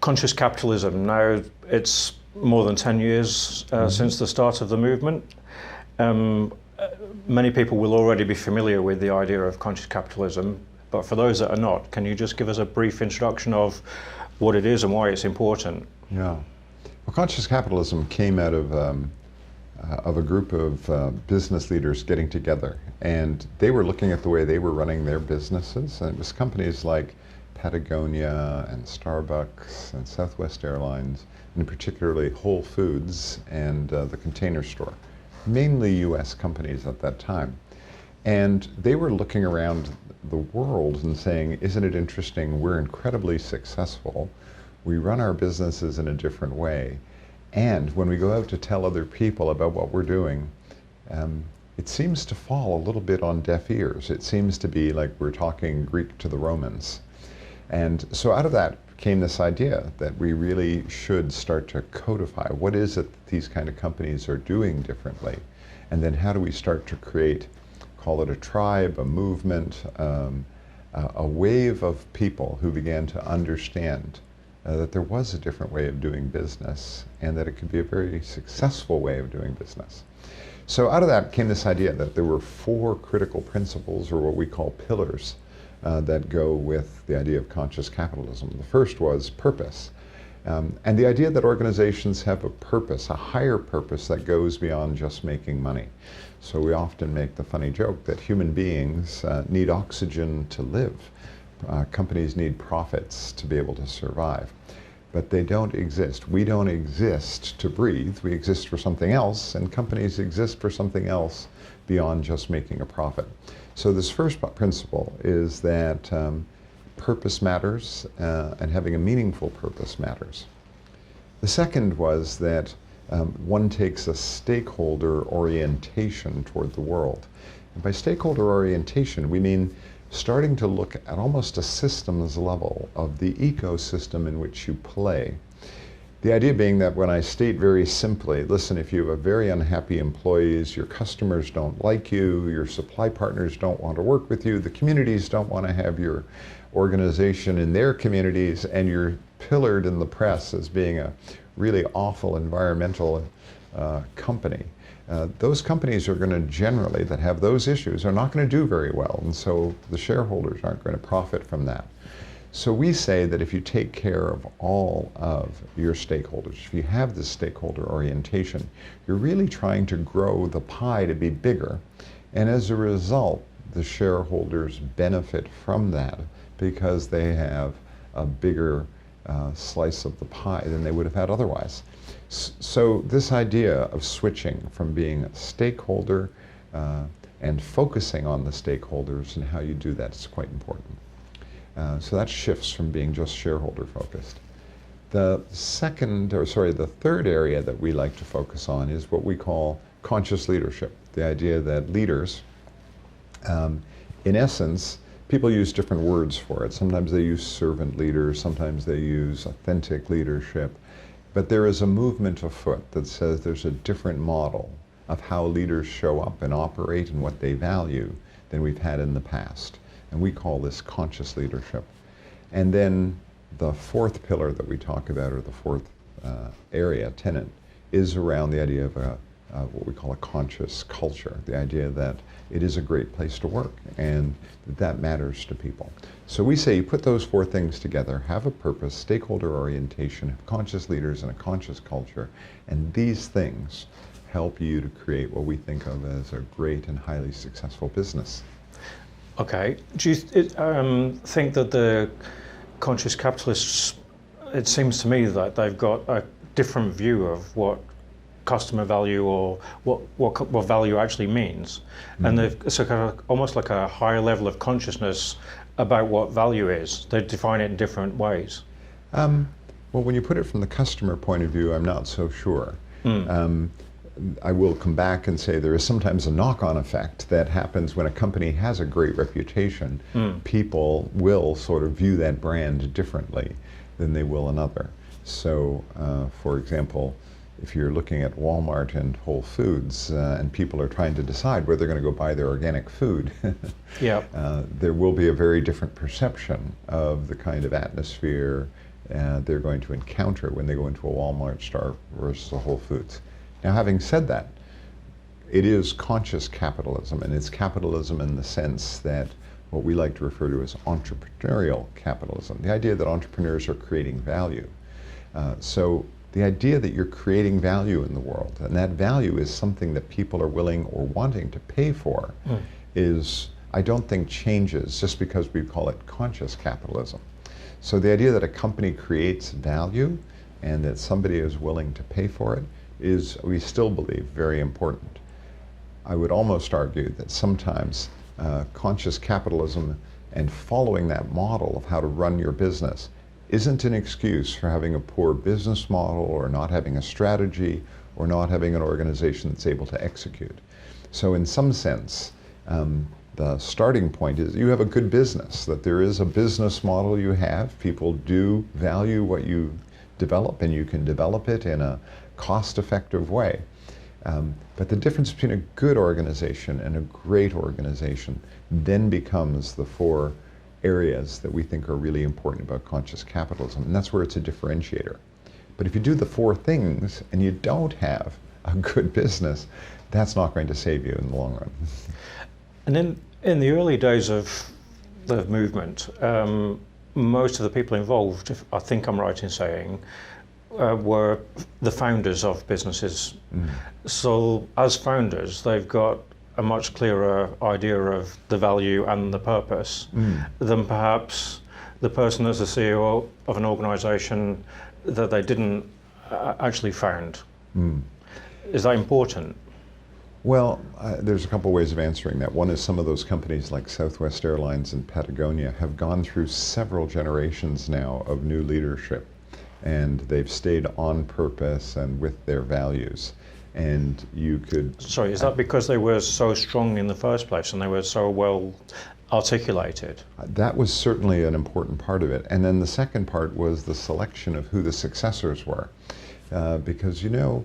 Conscious Capitalism. Now, it's more than 10 years since the start of the movement. Many people will already be familiar with the idea of conscious capitalism, but for those that are not, can you just give us a brief introduction of what it is and why it's important? Yeah. Well, conscious capitalism came out of a group of business leaders getting together, and they were looking at the way they were running their businesses, and it was companies like Patagonia and Starbucks and Southwest Airlines, and particularly Whole Foods and the Container Store, mainly US companies at that time. And they were looking around the world and saying, isn't it interesting, we're incredibly successful, we run our businesses in a different way, and when we go out to tell other people about what we're doing, it seems to fall a little bit on deaf ears. It seems to be like we're talking Greek to the Romans. And so out of that came this idea that we really should start to codify what is it that these kind of companies are doing differently, and then how do we start to create, call it a tribe, a movement, a wave of people who began to understand that there was a different way of doing business and that it could be a very successful way of doing business. So out of that came this idea that there were 4 critical principles, or what we call pillars, that go with the idea of conscious capitalism. The first was purpose. And the idea that organizations have a purpose, a higher purpose that goes beyond just making money. So we often make the funny joke that human beings need oxygen to live. Companies need profits to be able to survive. But they don't exist. We don't exist to breathe. We exist for something else, and companies exist for something else beyond just making a profit. So this first principle is that purpose matters, and having a meaningful purpose matters. The second was that one takes a stakeholder orientation toward the world. And by stakeholder orientation, we mean starting to look at almost a systems level of the ecosystem in which you play. The idea being that when I state very simply, listen, if you have very unhappy employees, your customers don't like you, your supply partners don't want to work with you, the communities don't want to have your organization in their communities, and you're pillared in the press as being a really awful environmental company. Those companies are going to generally, that have those issues, are not going to do very well, and so the shareholders aren't going to profit from that. So we say that if you take care of all of your stakeholders, if you have this stakeholder orientation, you're really trying to grow the pie to be bigger, and as a result, the shareholders benefit from that because they have a bigger slice of the pie than they would have had otherwise. So this idea of switching from being a stakeholder and focusing on the stakeholders and how you do that is quite important. So that shifts from being just shareholder focused. The third area that we like to focus on is what we call conscious leadership. The idea that leaders, in essence, people use different words for it. Sometimes they use servant leaders, sometimes they use authentic leadership. But there is a movement afoot that says there's a different model of how leaders show up and operate and what they value than we've had in the past. And we call this conscious leadership. And then the fourth pillar that we talk about, or the fourth tenet, is around the idea of what we call a conscious culture, the idea that it is a great place to work and that matters to people. So we say you put those 4 things together, have a purpose, stakeholder orientation, have conscious leaders and a conscious culture, and these things help you to create what we think of as a great and highly successful business. Okay. Do you think that the conscious capitalists, it seems to me that they've got a different view of what customer value or what value actually means, and it's kind of almost like a higher level of consciousness about what value is. They define it in different ways. Well, when you put it from the customer point of view, I'm not so sure. I will come back and say there is sometimes a knock-on effect that happens when a company has a great reputation. People will sort of view that brand differently than they will another. So, for example, if you're looking at Walmart and Whole Foods and people are trying to decide where they're going to go buy their organic food, there will be a very different perception of the kind of atmosphere they're going to encounter when they go into a Walmart store versus a Whole Foods. Now, having said that, it is conscious capitalism, and it's capitalism in the sense that what we like to refer to as entrepreneurial capitalism, the idea that entrepreneurs are creating value. So the idea that you're creating value in the world, and that value is something that people are willing or wanting to pay for, is, I don't think, changes just because we call it conscious capitalism. So the idea that a company creates value and that somebody is willing to pay for it is, we still believe, very important. I would almost argue that sometimes conscious capitalism and following that model of how to run your business isn't an excuse for having a poor business model or not having a strategy or not having an organization that's able to execute. So in some sense, the starting point is you have a good business, that there is a business model you have. People do value what you develop, and you can develop it in a cost-effective way. But the difference between a good organization and a great organization then becomes the four areas that we think are really important about conscious capitalism, and that's where it's a differentiator. But if you do the four things and you don't have a good business, that's not going to save you in the long run. And in the early days of the movement, most of the people involved, if I think I'm right in saying, were the founders of businesses. So as founders, they've got a much clearer idea of the value and the purpose than perhaps the person as the CEO of an organization that they didn't actually found. Is that important? Well, there's a couple ways of answering that. One is some of those companies like Southwest Airlines and Patagonia have gone through several generations now of new leadership, and they've stayed on purpose and with their values. And you could... Sorry, is that because they were so strong in the first place and they were so well articulated? That was certainly an important part of it. And then the second part was the selection of who the successors were. Because, you know,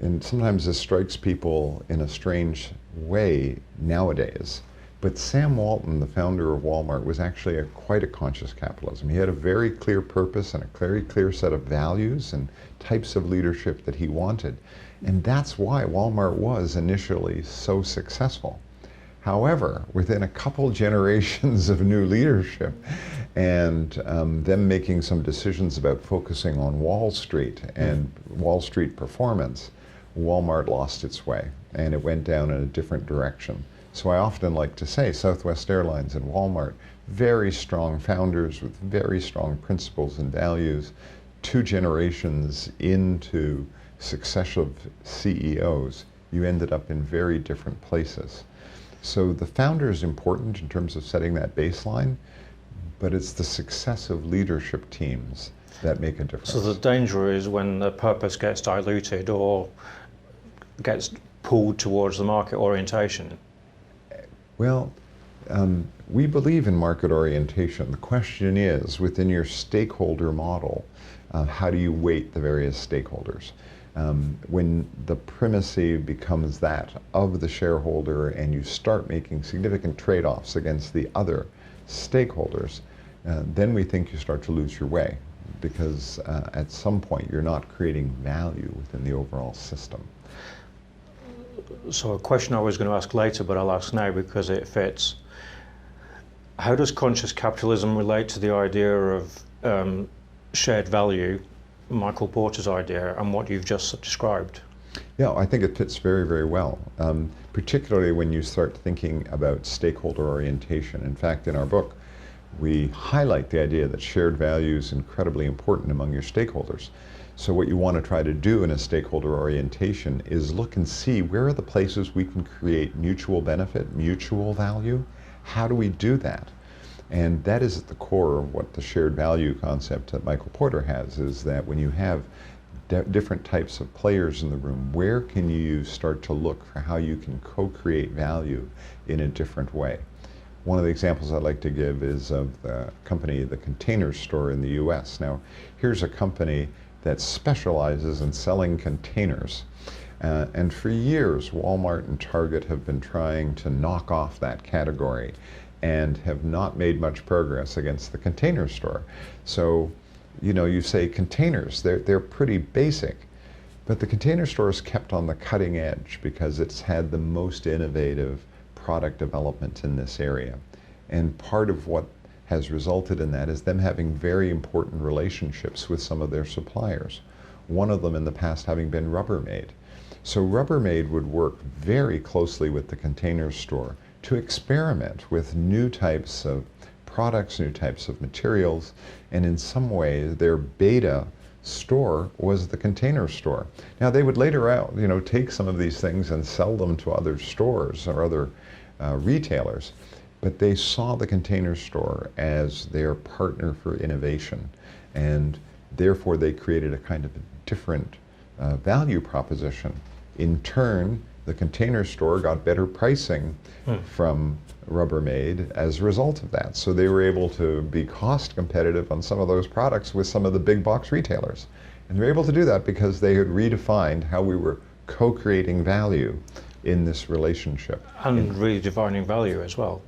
and sometimes this strikes people in a strange way nowadays, but Sam Walton, the founder of Walmart, was actually quite a conscious capitalism. He had a very clear purpose and a very clear set of values and types of leadership that he wanted. And that's why Walmart was initially so successful. However, within a couple generations of new leadership and them making some decisions about focusing on Wall Street and Wall Street performance, Walmart lost its way and it went down in a different direction. So I often like to say Southwest Airlines and Walmart, very strong founders with very strong principles and values, 2 generations into successive CEOs, you ended up in very different places. So the founder is important in terms of setting that baseline, but it's the successive leadership teams that make a difference. So the danger is when the purpose gets diluted or gets pulled towards the market orientation. Well, we believe in market orientation. The question is, within your stakeholder model, how do you weight the various stakeholders? When the primacy becomes that of the shareholder and you start making significant trade-offs against the other stakeholders, then we think you start to lose your way, because at some point you're not creating value within the overall system. So a question I was going to ask later, but I'll ask now because it fits. How does conscious capitalism relate to the idea of shared value, Michael Porter's idea, and what you've just described? Yeah, I think it fits very, very well, particularly when you start thinking about stakeholder orientation. In fact, in our book, we highlight the idea that shared value is incredibly important among your stakeholders. So what you want to try to do in a stakeholder orientation is look and see where are the places we can create mutual benefit, mutual value. How do we do that? And that is at the core of what the shared value concept that Michael Porter has, is that when you have different types of players in the room, where can you start to look for how you can co-create value in a different way? One of the examples I'd like to give is of the company, the Container Store in the US. Now, here's a company that specializes in selling containers. And for years, Walmart and Target have been trying to knock off that category and have not made much progress against the Container Store. So you say containers, they're pretty basic. But the Container Store is kept on the cutting edge because it's had the most innovative product development in this area. And part of what has resulted in that is them having very important relationships with some of their suppliers. One of them in the past having been Rubbermaid. So Rubbermaid would work very closely with the Container Store to experiment with new types of products, new types of materials, and in some way their beta store was the Container Store. Now they would later out, take some of these things and sell them to other stores or other retailers, but they saw the Container Store as their partner for innovation, and therefore they created a kind of a different value proposition. In turn, the Container Store got better pricing from Rubbermaid as a result of that. So they were able to be cost competitive on some of those products with some of the big box retailers. And they were able to do that because they had redefined how we were co-creating value in this relationship. And redefining value as well.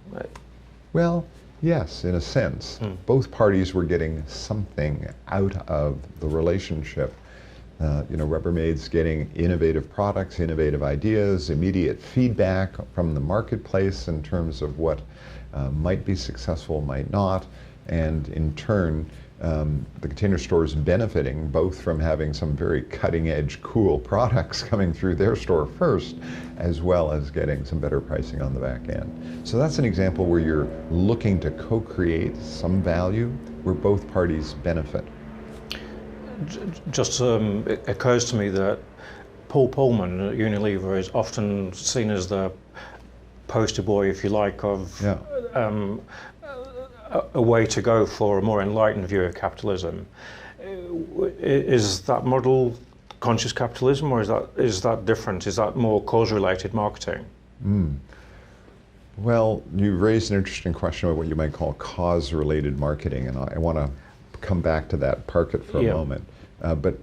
Well, yes, in a sense. Both parties were getting something out of the relationship. Rubbermaid's getting innovative products, innovative ideas, immediate feedback from the marketplace in terms of what might be successful, might not, and in turn, the Container Store is benefiting both from having some very cutting-edge, cool products coming through their store first, as well as getting some better pricing on the back end. So that's an example where you're looking to co-create some value where both parties benefit. Just it occurs to me that Paul Polman at Unilever is often seen as the poster boy, if you like, of a way to go for a more enlightened view of capitalism. Is that model conscious capitalism, or is that different? Is that more cause-related marketing? Well, you raised an interesting question about what you might call cause-related marketing, and I want to come back to that, park it for a moment. But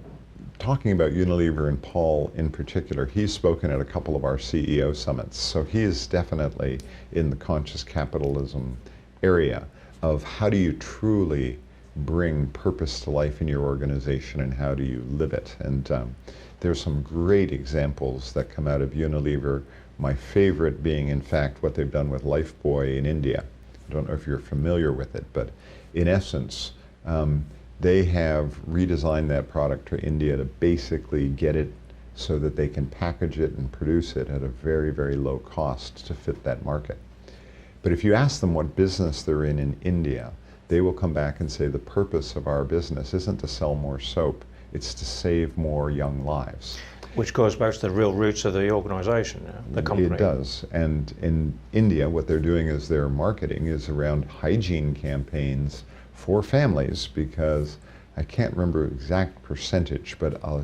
talking about Unilever and Paul in particular, he's spoken at a couple of our CEO summits. So he is definitely in the conscious capitalism area of how do you truly bring purpose to life in your organization and how do you live it. And there's some great examples that come out of Unilever. My favorite being, in fact, what they've done with Lifebuoy in India. I don't know if you're familiar with it, but in essence, they have redesigned that product to India to basically get it so that they can package it and produce it at a very, very low cost to fit that market. But if you ask them what business they're in India, they will come back and say the purpose of our business isn't to sell more soap, it's to save more young lives. Which goes back to the real roots of the organization, the company. It does. And in India, what they're doing is their marketing is around hygiene campaigns for families, because I can't remember exact percentage, but a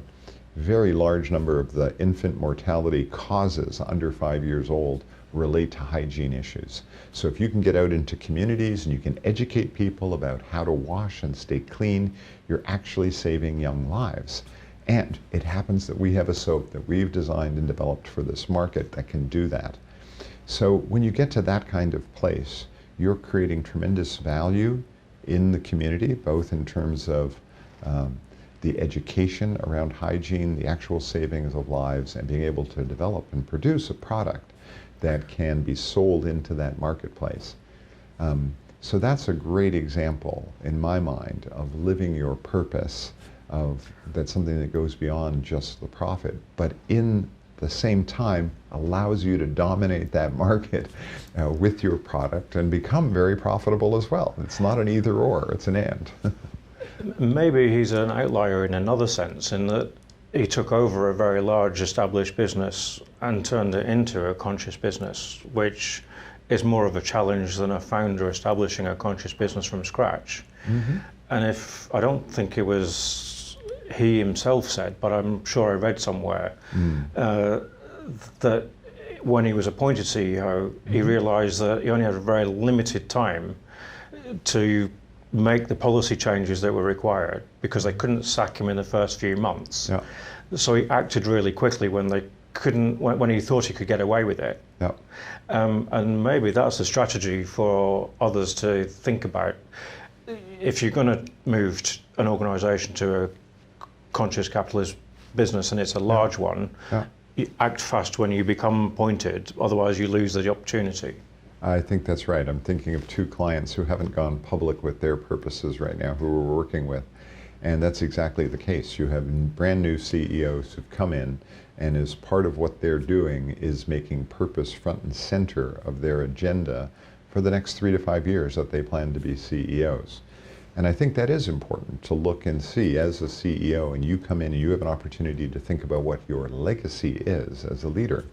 very large number of the infant mortality causes under 5 years old relate to hygiene issues. So if you can get out into communities and you can educate people about how to wash and stay clean, you're actually saving young lives. And it happens that we have a soap that we've designed and developed for this market that can do that. So when you get to that kind of place, you're creating tremendous value in the community, both in terms of the education around hygiene, the actual savings of lives, and being able to develop and produce a product that can be sold into that marketplace. So that's a great example, in my mind, of living your purpose, of that's something that goes beyond just the profit, but in the same time allows you to dominate that market with your product and become very profitable as well. It's not an either or, it's an and. Maybe he's an outlier in another sense, in that he took over a very large established business and turned it into a conscious business, which is more of a challenge than a founder establishing a conscious business from scratch. And if, I don't think it was he himself said, but I'm sure I read somewhere, that when he was appointed CEO, he realized that he only had a very limited time to make the policy changes that were required, because they couldn't sack him in the first few months. So he acted really quickly when they couldn't, when he thought he could get away with it. And maybe that's a strategy for others to think about. If you're going to move an organisation to a conscious capitalist business and it's a large one, you act fast when you become appointed, otherwise you lose the opportunity. I think that's right. I'm thinking of 2 clients who haven't gone public with their purposes right now, who we're working with. And that's exactly the case. You have brand new CEOs who've come in, and as part of what they're doing is making purpose front and center of their agenda for the next 3 to 5 years that they plan to be CEOs. And I think that is important to look and see as a CEO, and you come in and you have an opportunity to think about what your legacy is as a leader.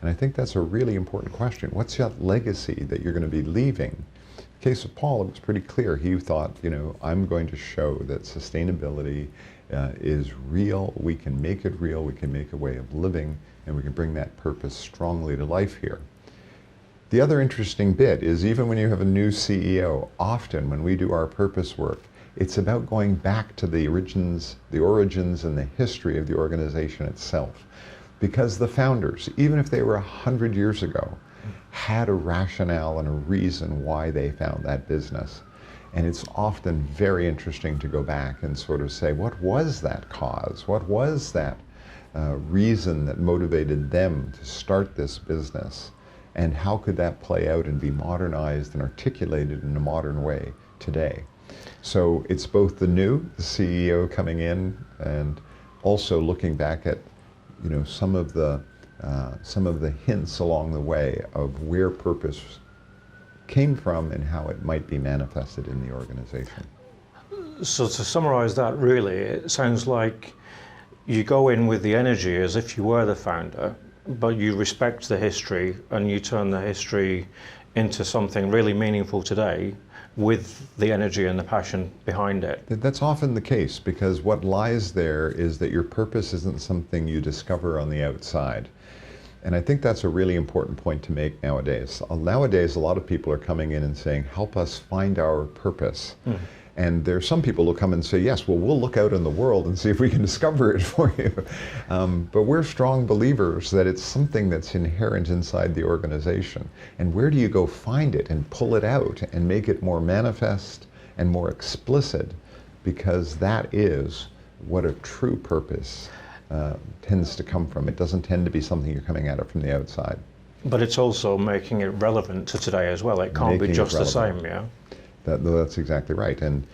And I think that's a really important question. What's that legacy that you're going to be leaving? In the case of Paul, it was pretty clear. He thought, I'm going to show that sustainability is real. We can make it real. We can make a way of living, and we can bring that purpose strongly to life here. The other interesting bit is even when you have a new CEO, often when we do our purpose work, it's about going back to the origins and the history of the organization itself. Because the founders, even if they were 100 years ago, had a rationale and a reason why they found that business. And it's often very interesting to go back and sort of say, what was that cause? What was that reason that motivated them to start this business? And how could that play out and be modernized and articulated in a modern way today? So it's both the CEO coming in, and also looking back at some of the hints along the way of where purpose came from and how it might be manifested in the organization. So to summarize that, really, it sounds like you go in with the energy as if you were the founder, but you respect the history and you turn the history into something really meaningful today with the energy and the passion behind it. That's often the case, because what lies there is that your purpose isn't something you discover on the outside. And I think that's a really important point to make nowadays. Nowadays, a lot of people are coming in and saying, help us find our purpose. And there are some people who come and say, yes, well, we'll look out in the world and see if we can discover it for you. But we're strong believers that it's something that's inherent inside the organization. And where do you go find it and pull it out and make it more manifest and more explicit? Because that is what a true purpose tends to come from. It doesn't tend to be something you're coming at it from the outside. But it's also making it relevant to today as well. It can't be just the same, yeah? That's exactly right. And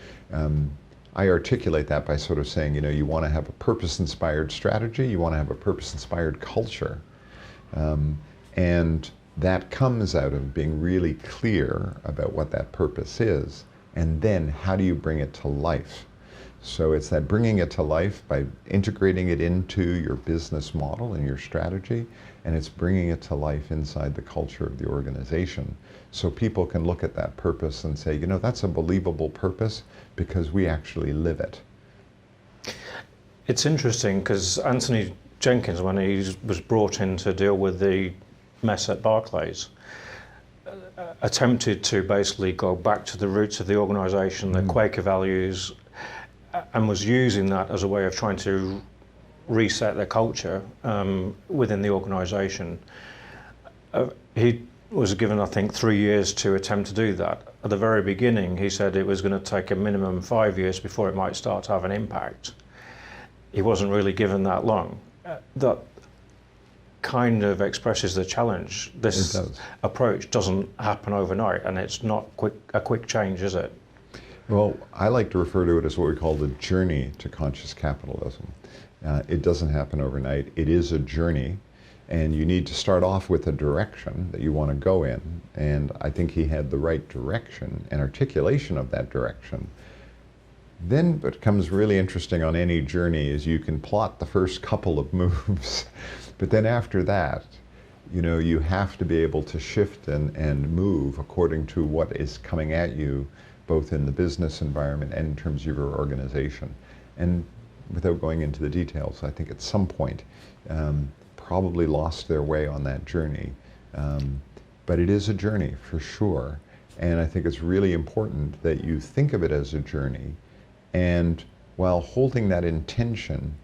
I articulate that by sort of saying, you want to have a purpose-inspired strategy, you want to have a purpose-inspired culture. And that comes out of being really clear about what that purpose is, and then how do you bring it to life? So it's that bringing it to life by integrating it into your business model and your strategy, and it's bringing it to life inside the culture of the organization. So people can look at that purpose and say, that's a believable purpose because we actually live it. It's interesting because Anthony Jenkins, when he was brought in to deal with the mess at Barclays, attempted to basically go back to the roots of the organisation, the Quaker values, and was using that as a way of trying to reset their culture within the organisation. He was given, I think, 3 years to attempt to do that. At the very beginning, he said it was going to take a minimum 5 years before it might start to have an impact. He wasn't really given that long. That kind of expresses the challenge. This approach doesn't happen overnight, and it's not a quick change, is it? Well, I like to refer to it as what we call the journey to conscious capitalism. It doesn't happen overnight. It is a journey, and you need to start off with a direction that you want to go in. And I think he had the right direction and articulation of that direction. Then what becomes really interesting on any journey is you can plot the first couple of moves, but then after that, you have to be able to shift and move according to what is coming at you, both in the business environment and in terms of your organization. And without going into the details, I think at some point probably lost their way on that journey. But it is a journey for sure. And I think it's really important that you think of it as a journey, and while holding that intention,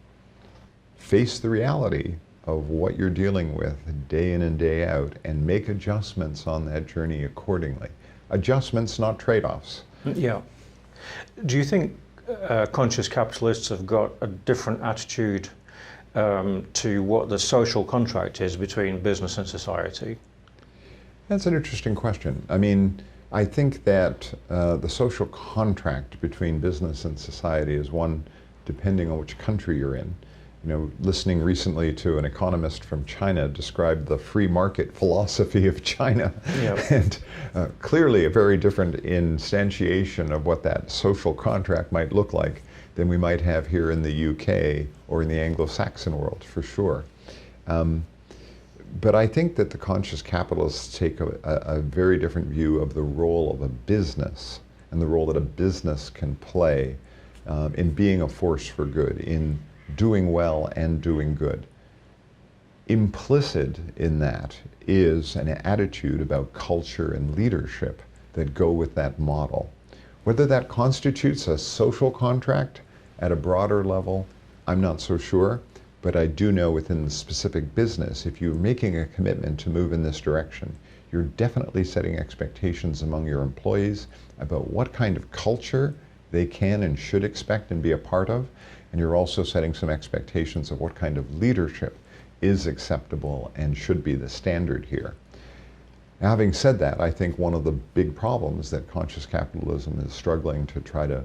face the reality of what you're dealing with day in and day out and make adjustments on that journey accordingly. Adjustments, not trade-offs. Yeah. Do you think conscious capitalists have got a different attitude to what the social contract is between business and society? That's an interesting question. I mean, I think that the social contract between business and society is one depending on which country you're in. You know, listening recently to an economist from China describe the free market philosophy of China, Yep. and clearly a very different instantiation of what that social contract might look like than we might have here in the UK or in the Anglo-Saxon world, for sure. But I think that the conscious capitalists take a very different view of the role of a business and the role that a business can play in being a force for good, in doing well and doing good. Implicit in that is an attitude about culture and leadership that go with that model. Whether that constitutes a social contract at a broader level, I'm not so sure, but I do know within the specific business, if you're making a commitment to move in this direction, you're definitely setting expectations among your employees about what kind of culture they can and should expect and be a part of, and you're also setting some expectations of what kind of leadership is acceptable and should be the standard here. Now, having said that, I think one of the big problems that conscious capitalism is struggling to try to,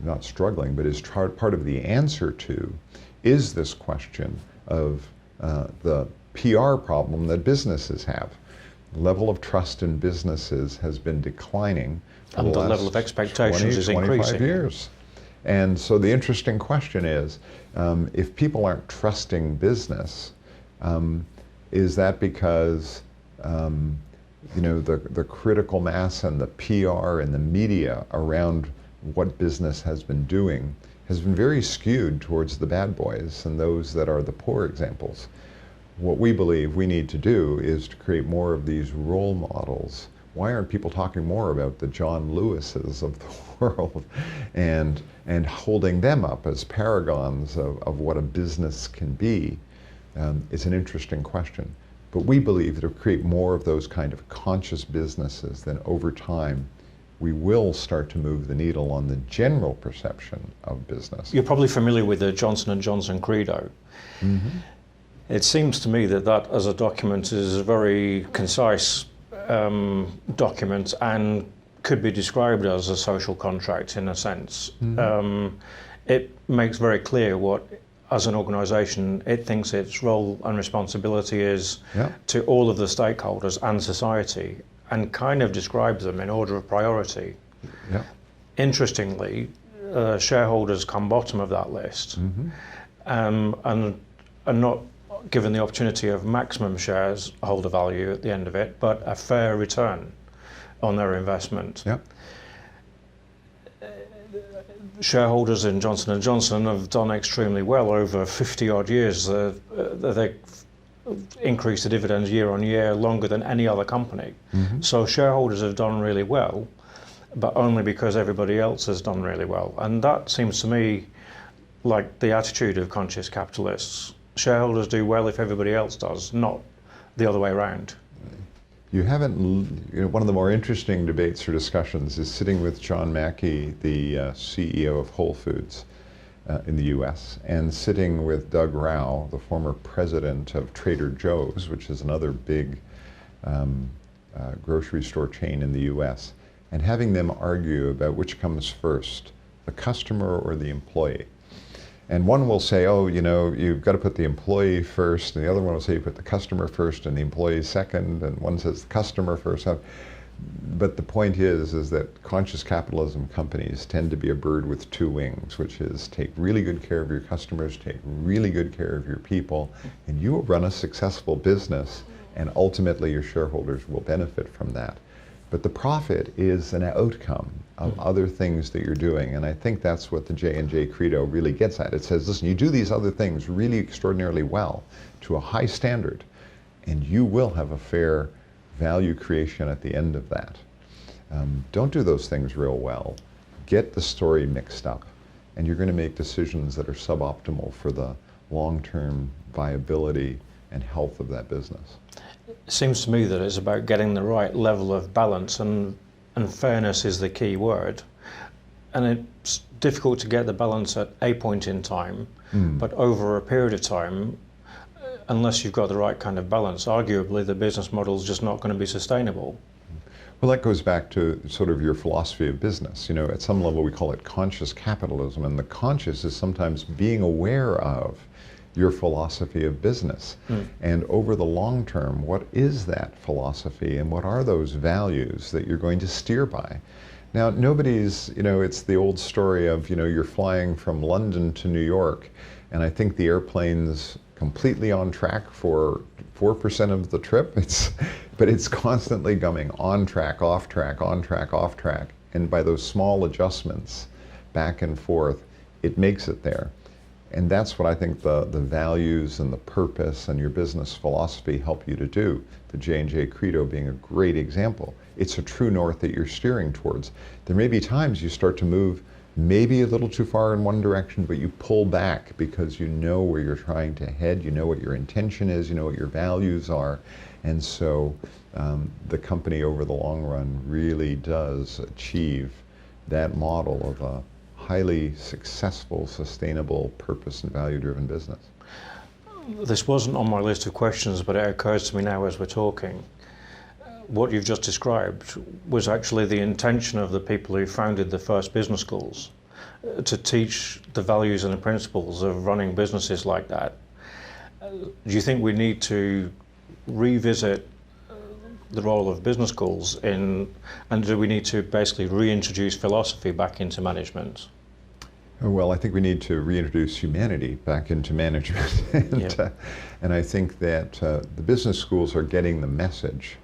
not struggling, but is part of the answer to, is this question of the PR problem that businesses have. The level of trust in businesses has been declining for And the the last level of expectations 20, is 25 increasing. years. And so the interesting question is, if people aren't trusting business, is that because you know, the critical mass and the PR and the media around what business has been doing has been very skewed towards the bad boys and those that are the poor examples? What we believe we need to do is to create more of these role models. Why aren't people talking more about the John Lewises of the world and holding them up as paragons of what a business can be? It's an interesting question. But we believe that to create more of those kind of conscious businesses, then over time, we will start to move the needle on the general perception of business. You're probably familiar with the Johnson & Johnson credo. Mm-hmm. It seems to me that that as a document is a very concise document and could be described as a social contract in a sense. Mm-hmm. It makes very clear what, as an organisation, it thinks its role and responsibility is to all of the stakeholders and society, and kind of describes them in order of priority. Yeah. Interestingly, shareholders come bottom of that list, Mm-hmm. and are not given the opportunity of maximum shareholder value at the end of it, but a fair return on their investment. Yeah. Shareholders in Johnson & Johnson have done extremely well over 50 odd years. They increased the dividends year on year longer than any other company. Mm-hmm. So shareholders have done really well, but only because everybody else has done really well. And that seems to me like the attitude of conscious capitalists. Shareholders do well if everybody else does, not the other way around. You haven't, you know, one of the more interesting debates or discussions is sitting with John Mackey, the CEO of Whole Foods in the US, and sitting with Doug Rao, the former president of Trader Joe's, which is another big grocery store chain in the US, and having them argue about which comes first, the customer or the employee. And one will say, oh, you know, you've got to put the employee first, and the other one will say you put the customer first and the employee second, and one says the customer first. But the point is that conscious capitalism companies tend to be a bird with two wings, which is take really good care of your customers, take really good care of your people, and you will run a successful business, and ultimately your shareholders will benefit from that. But the profit is an outcome of other things that you're doing, and I think that's what the J&J credo really gets at. It says, listen, you do these other things really extraordinarily well to a high standard, and you will have a fair value creation at the end of that. Don't do those things real well. Get the story mixed up, and you're going to make decisions that are suboptimal for the long-term viability and health of that business. It seems to me that it's about getting the right level of balance, and fairness is the key word. And it's difficult to get the balance at a point in time, but over a period of time, unless you've got the right kind of balance, arguably the business model is just not going to be sustainable. Well, that goes back to sort of your philosophy of business. You know, at some level we call it conscious capitalism, and the conscious is sometimes being aware of your philosophy of business. And over the long term, what is that philosophy and what are those values that you're going to steer by? Now, nobody's, you know, it's the old story of, you know, you're flying from London to New York, and I think the airplane's completely on track for 4% of the trip. But it's constantly going on track, off track, on track, off track. And by those small adjustments back and forth, it makes it there. And that's what I think the values and the purpose and your business philosophy help you to do. The J&J credo being a great example. It's a true north that you're steering towards. There may be times you start to move maybe a little too far in one direction, but you pull back because you know where you're trying to head, you know what your intention is, you know what your values are. And so the company over the long run really does achieve that model of a highly successful, sustainable, purpose and value-driven business. This wasn't on my list of questions, but it occurs to me now as we're talking. What you've just described was actually the intention of the people who founded the first business schools, to teach the values and the principles of running businesses like that. Do you think we need to revisit the role of business schools and do we need to basically reintroduce philosophy back into management? Well, I think we need to reintroduce humanity back into management. And I think that the business schools are getting the message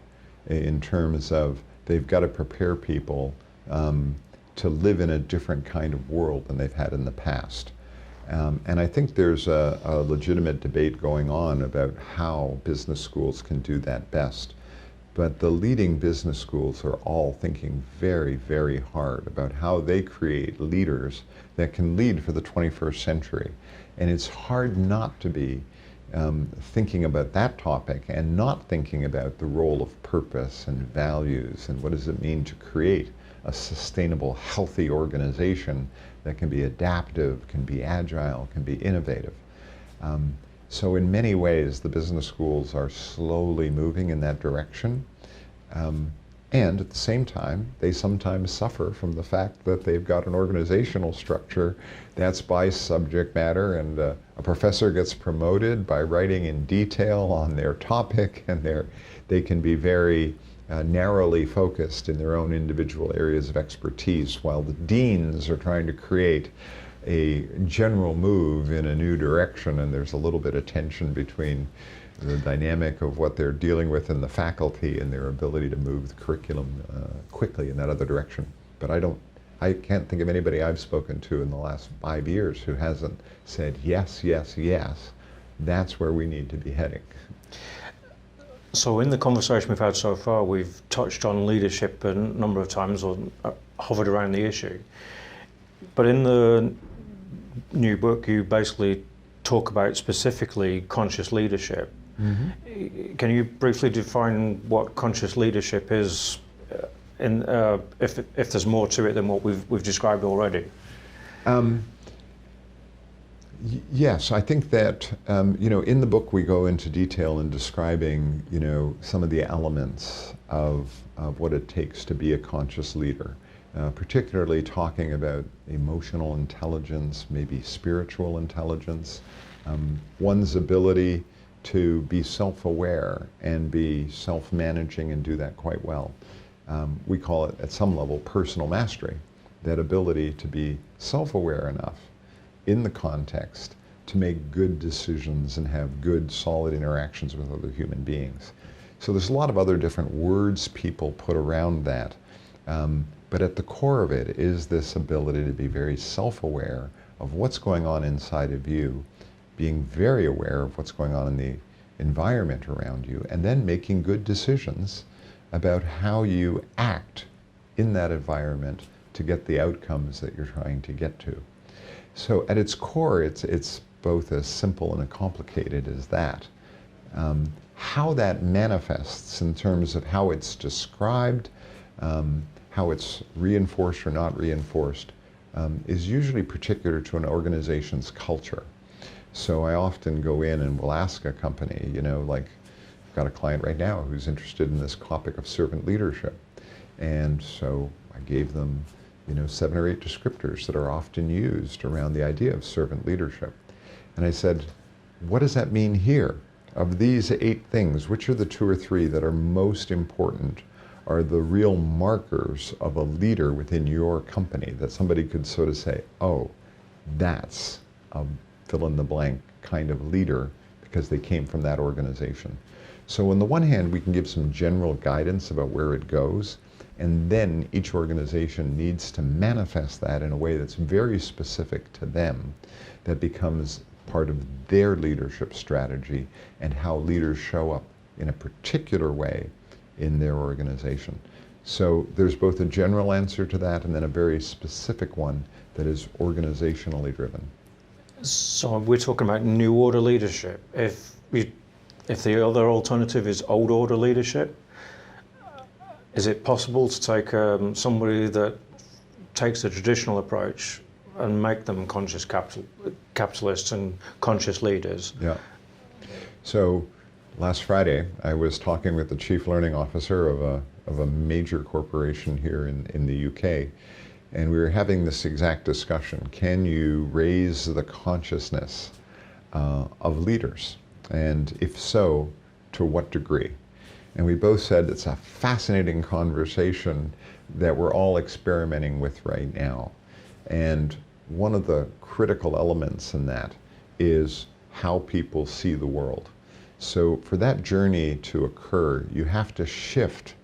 in terms of they've got to prepare people to live in a different kind of world than they've had in the past. And I think there's a legitimate debate going on about how business schools can do that best. But the leading business schools are all thinking very, very hard about how they create leaders that can lead for the 21st century. And it's hard not to be thinking about that topic and not thinking about the role of purpose and values and what does it mean to create a sustainable, healthy organization that can be adaptive, can be agile, can be innovative. So in many ways, the business schools are slowly moving in that direction. And at the same time, they sometimes suffer from the fact that they've got an organizational structure that's by subject matter, and a professor gets promoted by writing in detail on their topic, and they can be very narrowly focused in their own individual areas of expertise, while the deans are trying to create a general move in a new direction, and there's a little bit of tension between the dynamic of what they're dealing with in the faculty and their ability to move the curriculum quickly in that other direction. But I can't think of anybody I've spoken to in the last 5 years who hasn't said, yes, yes, yes, that's where we need to be heading. So in the conversation we've had so far, we've touched on leadership a number of times or hovered around the issue. But in the new book, you basically talk about specifically conscious leadership. Mm-hmm. Can you briefly define what conscious leadership is, if there's more to it than what we've described already? Yes, I think that in the book we go into detail in describing some of the elements of what it takes to be a conscious leader. Particularly talking about emotional intelligence, maybe spiritual intelligence, one's ability to be self-aware and be self-managing and do that quite well. We call it, at some level, personal mastery, that ability to be self-aware enough in the context to make good decisions and have good, solid interactions with other human beings. So there's a lot of other different words people put around that. But at the core of it is this ability to be very self-aware of what's going on inside of you, being very aware of what's going on in the environment around you, and then making good decisions about how you act in that environment to get the outcomes that you're trying to get to. So at its core, it's both as simple and as complicated as that. How that manifests in terms of how it's described, how it's reinforced or not reinforced, is usually particular to an organization's culture. So I often go in and will ask a company, like I've got a client right now who's interested in this topic of servant leadership. And so I gave them, 7 or 8 descriptors that are often used around the idea of servant leadership. And I said, what does that mean here? Of these 8 things, which are the 2 or 3 that are most important, are the real markers of a leader within your company that somebody could sort of say, oh, that's a fill in the blank kind of leader because they came from that organization. So on the one hand, we can give some general guidance about where it goes, and then each organization needs to manifest that in a way that's very specific to them, that becomes part of their leadership strategy and how leaders show up in a particular way in their organization. So there's both a general answer to that and then a very specific one that is organizationally driven. So we're talking about new order leadership. If the other alternative is old order leadership, is it possible to take somebody that takes a traditional approach and make them conscious capitalists and conscious leaders? Yeah. So last Friday, I was talking with the chief learning officer of a major corporation here in the UK, and we were having this exact discussion. Can you raise the consciousness of leaders? And if so, to what degree? And we both said it's a fascinating conversation that we're all experimenting with right now. And one of the critical elements in that is how people see the world. So for that journey to occur, you have to shift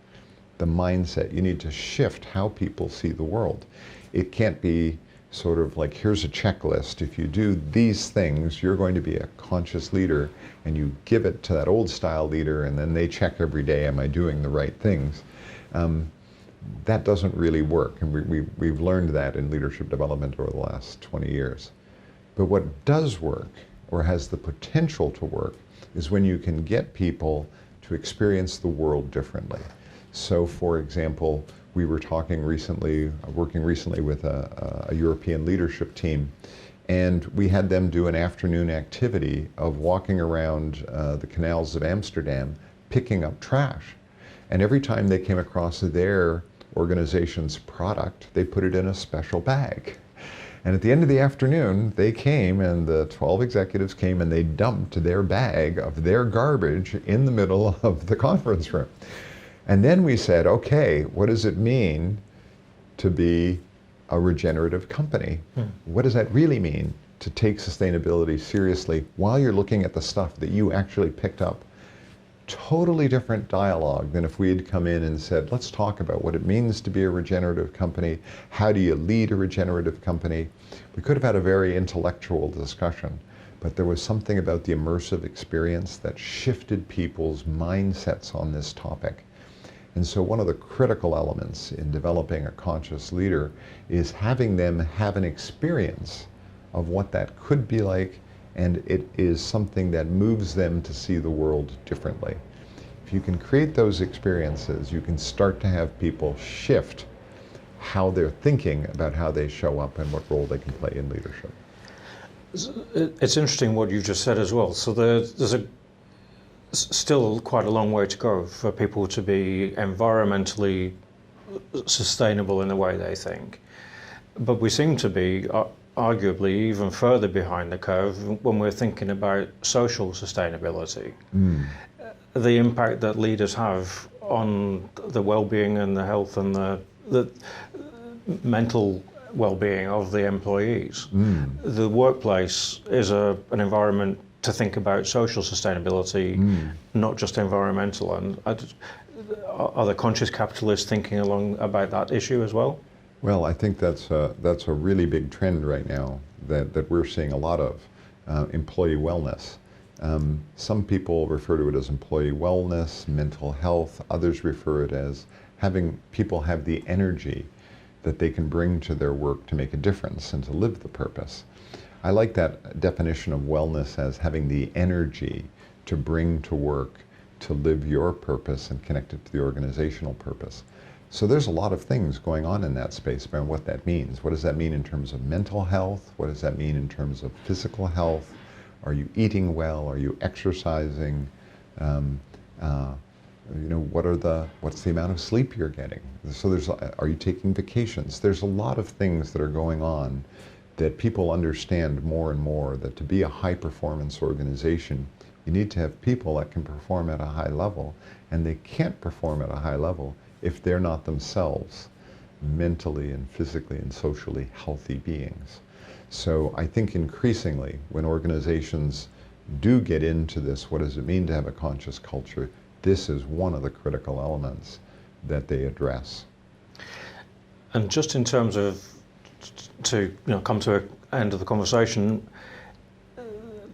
the mindset. You need to shift how people see the world. It can't be sort of like, here's a checklist. If you do these things, you're going to be a conscious leader, and you give it to that old style leader, and then they check every day, am I doing the right things? That doesn't really work, and we've learned that in leadership development over the last 20 years. But what does work, or has the potential to work, is when you can get people to experience the world differently. So for example, we were working recently with a European leadership team, and we had them do an afternoon activity of walking around the canals of Amsterdam picking up trash. And every time they came across their organization's product, they put it in a special bag. And at the end of the afternoon, they came, and the 12 executives came, and they dumped their bag of their garbage in the middle of the conference room. And then we said, okay, what does it mean to be a regenerative company? What does that really mean to take sustainability seriously while you're looking at the stuff that you actually picked up? Totally different dialogue than if we had come in and said, let's talk about what it means to be a regenerative company. How do you lead a regenerative company? We could have had a very intellectual discussion, but there was something about the immersive experience that shifted people's mindsets on this topic. And so one of the critical elements in developing a conscious leader is having them have an experience of what that could be like, and it is something that moves them to see the world differently. If you can create those experiences, you can start to have people shift how they're thinking about how they show up and what role they can play in leadership. It's interesting what you just said as well. So there's still quite a long way to go for people to be environmentally sustainable in the way they think. But we seem to be arguably even further behind the curve when we're thinking about social sustainability. The impact that leaders have on the well-being and the health and the mental well-being of the employees. The workplace is an environment to think about social sustainability, not just environmental. And are the conscious capitalists thinking along about that issue as well? Well, I think that's a really big trend right now that we're seeing a lot of, employee wellness. Some people refer to it as employee wellness, mental health. Others refer it as having people have the energy that they can bring to their work to make a difference and to live the purpose. I like that definition of wellness as having the energy to bring to work, to live your purpose and connect it to the organizational purpose. So there's a lot of things going on in that space about what that means. What does that mean in terms of mental health? What does that mean in terms of physical health? Are you eating well? Are you exercising? What's the amount of sleep you're getting? So are you taking vacations? There's a lot of things that are going on that people understand more and more, that to be a high performance organization, you need to have people that can perform at a high level, and they can't perform at a high level if they're not themselves mentally and physically and socially healthy beings. So I think increasingly when organizations do get into this, what does it mean to have a conscious culture, this is one of the critical elements that they address. And just in terms of, to come to an end of the conversation,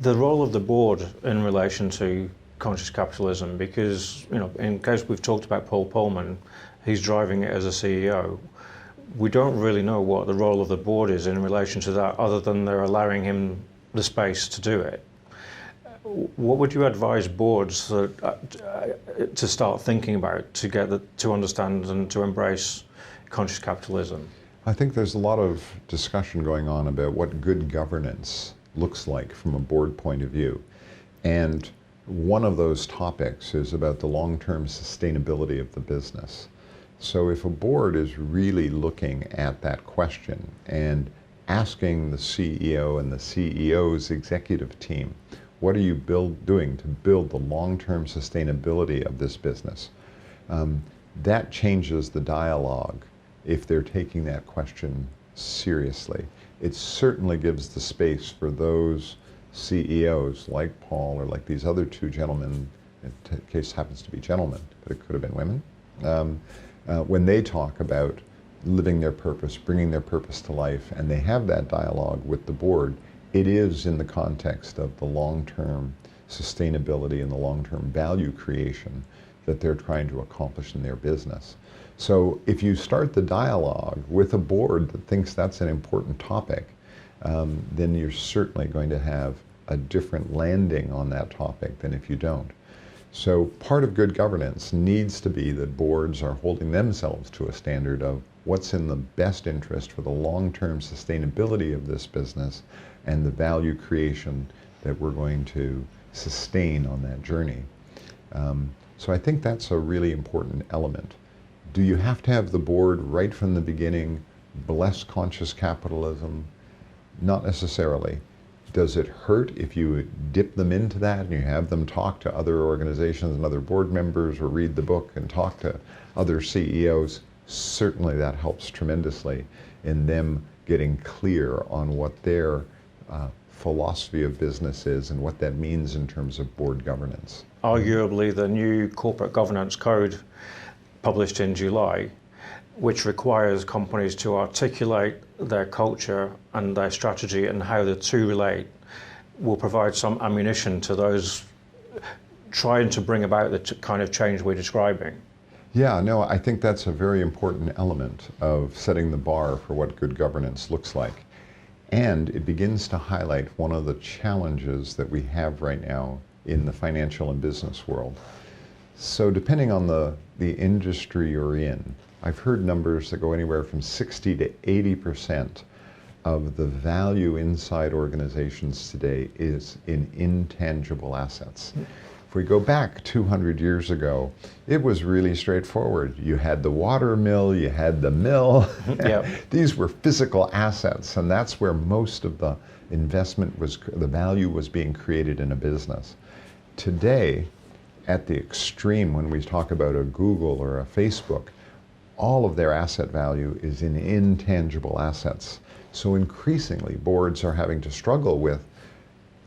the role of the board in relation to conscious capitalism, because in case we've talked about Paul Pullman, he's driving it as a CEO. We don't really know what the role of the board is in relation to that, other than they're allowing him the space to do it. What would you advise boards to start thinking about to understand and to embrace conscious capitalism? I think there's a lot of discussion going on about what good governance looks like from a board point of view. And one of those topics is about the long-term sustainability of the business. So if a board is really looking at that question and asking the CEO and the CEO's executive team, what are you doing to build the long-term sustainability of this business? That changes the dialogue if they're taking that question seriously. It certainly gives the space for those CEOs like Paul or like these other two gentlemen, in case happens to be gentlemen, but it could have been women, when they talk about living their purpose, bringing their purpose to life, and they have that dialogue with the board, it is in the context of the long-term sustainability and the long-term value creation that they're trying to accomplish in their business. So if you start the dialogue with a board that thinks that's an important topic, then you're certainly going to have a different landing on that topic than if you don't. So part of good governance needs to be that boards are holding themselves to a standard of what's in the best interest for the long-term sustainability of this business and the value creation that we're going to sustain on that journey. So I think that's a really important element. Do you have to have the board right from the beginning bless conscious capitalism? Not necessarily. Does it hurt if you dip them into that and you have them talk to other organizations and other board members or read the book and talk to other CEOs? Certainly that helps tremendously in them getting clear on what their philosophy of business is and what that means in terms of board governance. Arguably, the new corporate governance code published in July, which requires companies to articulate their culture and their strategy and how the two relate, will provide some ammunition to those trying to bring about the kind of change we're describing. Yeah, no, I think that's a very important element of setting the bar for what good governance looks like. And it begins to highlight one of the challenges that we have right now in the financial and business world. So depending on the industry you're in, I've heard numbers that go anywhere from 60 to 80% of the value inside organizations today is in intangible assets. If we go back 200 years ago, it was really straightforward. You had the water mill, you had the mill. Yep. These were physical assets, and that's where most of the investment was, the value was being created in a business. Today, at the extreme, when we talk about a Google or a Facebook, all of their asset value is in intangible assets. So increasingly, boards are having to struggle with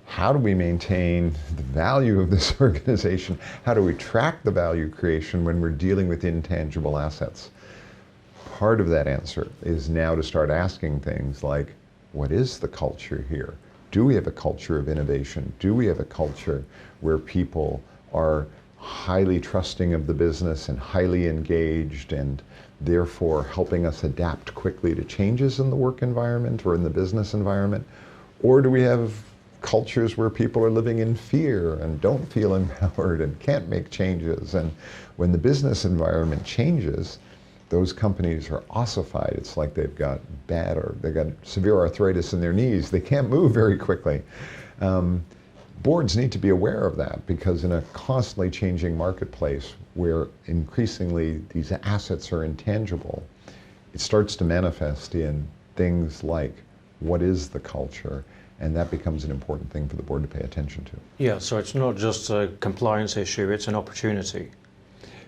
how do we maintain the value of this organization? How do we track the value creation when we're dealing with intangible assets? Part of that answer is now to start asking things like, what is the culture here? Do we have a culture of innovation? Do we have a culture where people are highly trusting of the business and highly engaged and therefore helping us adapt quickly to changes in the work environment or in the business environment? Or do we have cultures where people are living in fear and don't feel empowered and can't make changes? And when the business environment changes, those companies are ossified. It's like they've got severe arthritis in their knees. They can't move very quickly. Boards need to be aware of that, because in a constantly changing marketplace where increasingly these assets are intangible, it starts to manifest in things like what is the culture, and that becomes an important thing for the board to pay attention to. Yeah, so it's not just a compliance issue, it's an opportunity.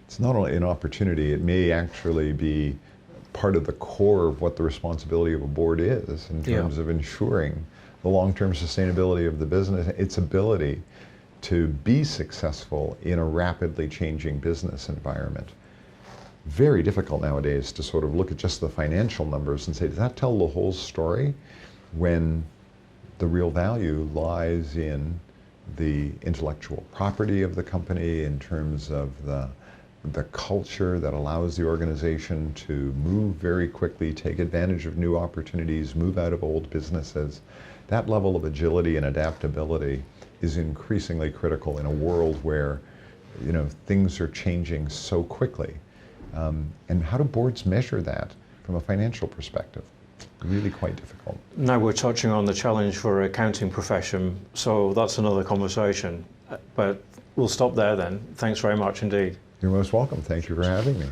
It's not only an opportunity, it may actually be part of the core of what the responsibility of a board is in terms of ensuring the long-term sustainability of the business, its ability to be successful in a rapidly changing business environment. Very difficult nowadays to sort of look at just the financial numbers and say, does that tell the whole story? When the real value lies in the intellectual property of the company, in terms of the culture that allows the organization to move very quickly, take advantage of new opportunities, move out of old businesses. That level of agility and adaptability is increasingly critical in a world where, you know, things are changing so quickly. And how do boards measure that from a financial perspective? Really quite difficult. Now we're touching on the challenge for accounting profession, so that's another conversation. But we'll stop there then. Thanks very much indeed. You're most welcome. Thank you for having me.